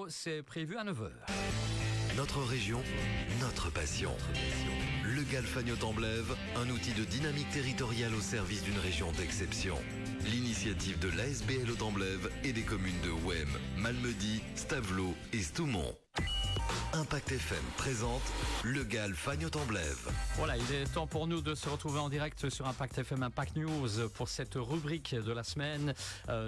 météo, c'est prévu à 9 heures. Notre région, notre passion. Le Galfagno-Temblève, un outil de dynamique territoriale au service d'une région d'exception. L'initiative de l'ASBL au Temblève et des communes de Ouem, Malmedy, Stavelot et Stoumont. Impact FM présente le Galfagno-Temblève. Voilà, il est temps pour nous de se retrouver en direct sur Impact FM, Impact News pour cette rubrique de la semaine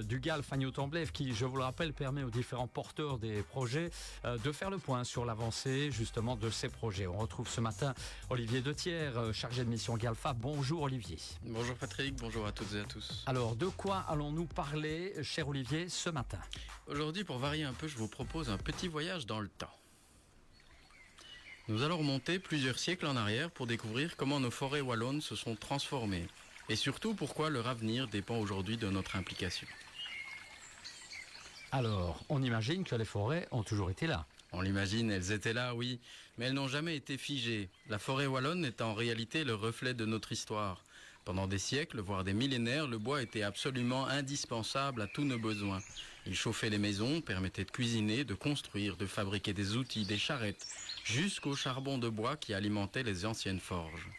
du Galfagno-Temblève qui, je vous le rappelle, permet aux différents porteurs des projets de faire le point sur l'avancée justement de ces projets. On retrouve ce matin Olivier Dethière, chargé de mission Galfa. Bonjour Olivier. Bonjour Patrick, bonjour à toutes et à tous. Alors, de quoi allons-nous parler, cher Olivier, ce matin? Aujourd'hui, pour varier un peu, je vous propose un petit voyage dans le temps. Nous allons remonter plusieurs siècles en arrière pour découvrir comment nos forêts wallonnes se sont transformées et surtout pourquoi leur avenir dépend aujourd'hui de notre implication. Alors, on imagine que les forêts ont toujours été là. On l'imagine, elles étaient là, oui, mais elles n'ont jamais été figées. La forêt wallonne est en réalité le reflet de notre histoire. Pendant des siècles, voire des millénaires, le bois était absolument indispensable à tous nos besoins. Il chauffait les maisons, permettait de cuisiner, de construire, de fabriquer des outils, des charrettes, jusqu'au charbon de bois qui alimentait les anciennes forges.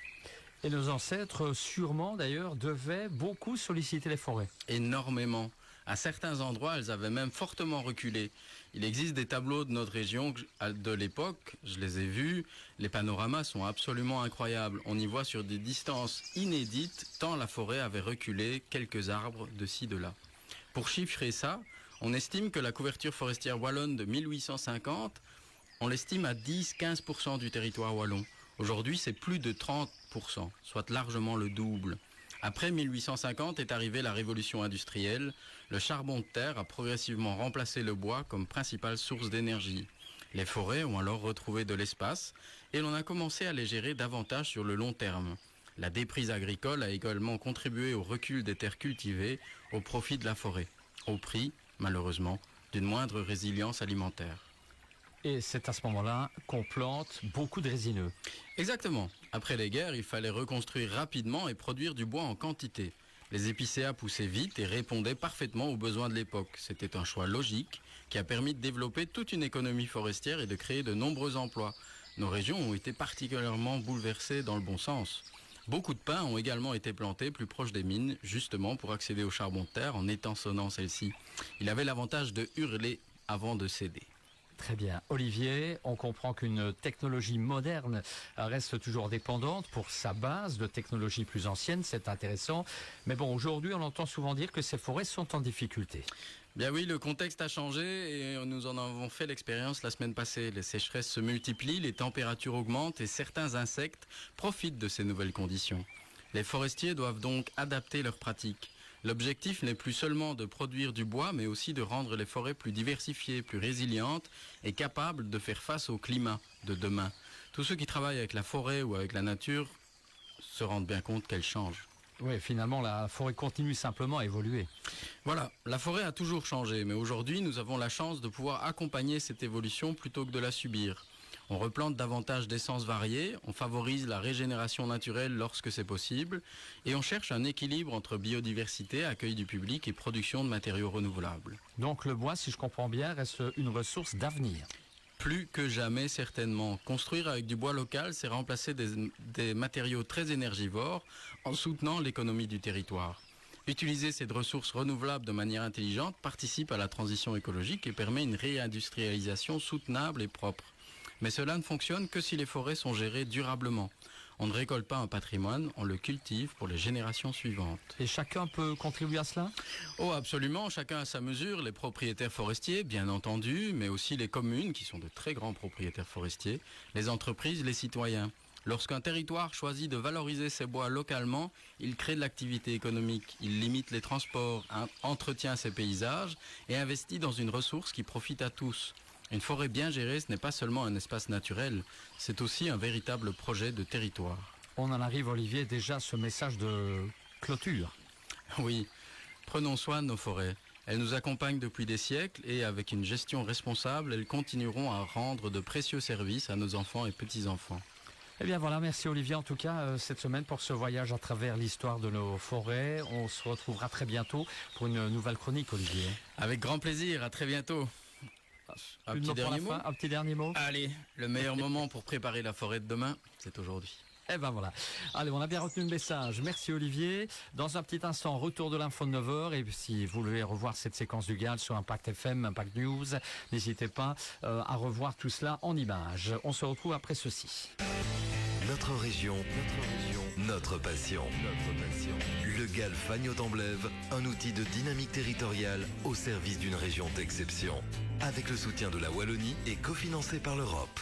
Et nos ancêtres, sûrement d'ailleurs, devaient beaucoup solliciter les forêts. Énormément. À certains endroits, elles avaient même fortement reculé. Il existe des tableaux de notre région de l'époque, je les ai vus. Les panoramas sont absolument incroyables. On y voit sur des distances inédites, tant la forêt avait reculé quelques arbres de ci, de là. Pour chiffrer ça, on estime que la couverture forestière wallonne de 1850, on l'estime à 10-15% du territoire wallon. Aujourd'hui, c'est plus de 30%, soit largement le double. Après 1850 est arrivée la révolution industrielle. Le charbon de terre a progressivement remplacé le bois comme principale source d'énergie. Les forêts ont alors retrouvé de l'espace et l'on a commencé à les gérer davantage sur le long terme. La déprise agricole a également contribué au recul des terres cultivées au profit de la forêt, au prix, malheureusement, d'une moindre résilience alimentaire. Et c'est à ce moment-là qu'on plante beaucoup de résineux. Exactement. Après les guerres, il fallait reconstruire rapidement et produire du bois en quantité. Les épicéas poussaient vite et répondaient parfaitement aux besoins de l'époque. C'était un choix logique qui a permis de développer toute une économie forestière et de créer de nombreux emplois. Nos régions ont été particulièrement bouleversées dans le bon sens. Beaucoup de pins ont également été plantés plus proches des mines, justement pour accéder au charbon de terre en étançonnant celle-ci. Il avait l'avantage de hurler avant de céder. Très bien. Olivier, on comprend qu'une technologie moderne reste toujours dépendante pour sa base de technologies plus anciennes, c'est intéressant. Mais bon, aujourd'hui, on entend souvent dire que ces forêts sont en difficulté. Bien oui, le contexte a changé et nous en avons fait l'expérience la semaine passée. Les sécheresses se multiplient, les températures augmentent et certains insectes profitent de ces nouvelles conditions. Les forestiers doivent donc adapter leurs pratiques. L'objectif n'est plus seulement de produire du bois, mais aussi de rendre les forêts plus diversifiées, plus résilientes et capables de faire face au climat de demain. Tous ceux qui travaillent avec la forêt ou avec la nature se rendent bien compte qu'elle change. Oui, finalement, la forêt continue simplement à évoluer. Voilà, la forêt a toujours changé, mais aujourd'hui, nous avons la chance de pouvoir accompagner cette évolution plutôt que de la subir. On replante davantage d'essences variées, on favorise la régénération naturelle lorsque c'est possible, et on cherche un équilibre entre biodiversité, accueil du public et production de matériaux renouvelables. Donc le bois, si je comprends bien, reste une ressource d'avenir. Plus que jamais, certainement. Construire avec du bois local, c'est remplacer des matériaux très énergivores en soutenant l'économie du territoire. Utiliser cette ressource renouvelable de manière intelligente participe à la transition écologique et permet une réindustrialisation soutenable et propre. Mais cela ne fonctionne que si les forêts sont gérées durablement. On ne récolte pas un patrimoine, on le cultive pour les générations suivantes. Et chacun peut contribuer à cela ? Oh, absolument, chacun à sa mesure. Les propriétaires forestiers, bien entendu, mais aussi les communes, qui sont de très grands propriétaires forestiers, les entreprises, les citoyens. Lorsqu'un territoire choisit de valoriser ses bois localement, il crée de l'activité économique, il limite les transports, entretient ses paysages et investit dans une ressource qui profite à tous. Une forêt bien gérée, ce n'est pas seulement un espace naturel, c'est aussi un véritable projet de territoire. On en arrive, Olivier, déjà à ce message de clôture. Oui, prenons soin de nos forêts. Elles nous accompagnent depuis des siècles et avec une gestion responsable, elles continueront à rendre de précieux services à nos enfants et petits-enfants. Eh bien voilà, merci Olivier en tout cas cette semaine pour ce voyage à travers l'histoire de nos forêts. On se retrouvera très bientôt pour une nouvelle chronique, Olivier. Avec grand plaisir, à très bientôt. Un Une petit mot pour la dernier mot fin, un petit dernier mot. Allez, le meilleur moment pour préparer la forêt de demain, c'est aujourd'hui. Eh ben voilà. Allez, on a bien retenu le message. Merci Olivier. Dans un petit instant, retour de l'info de 9h. Et si vous voulez revoir cette séquence du GAL sur Impact FM, Impact News, n'hésitez pas à revoir tout cela en images. On se retrouve après ceci. Notre région, notre passion. Le GAL Fagnes-Temblève, un outil de dynamique territoriale au service d'une région d'exception. Avec le soutien de la Wallonie et cofinancé par l'Europe.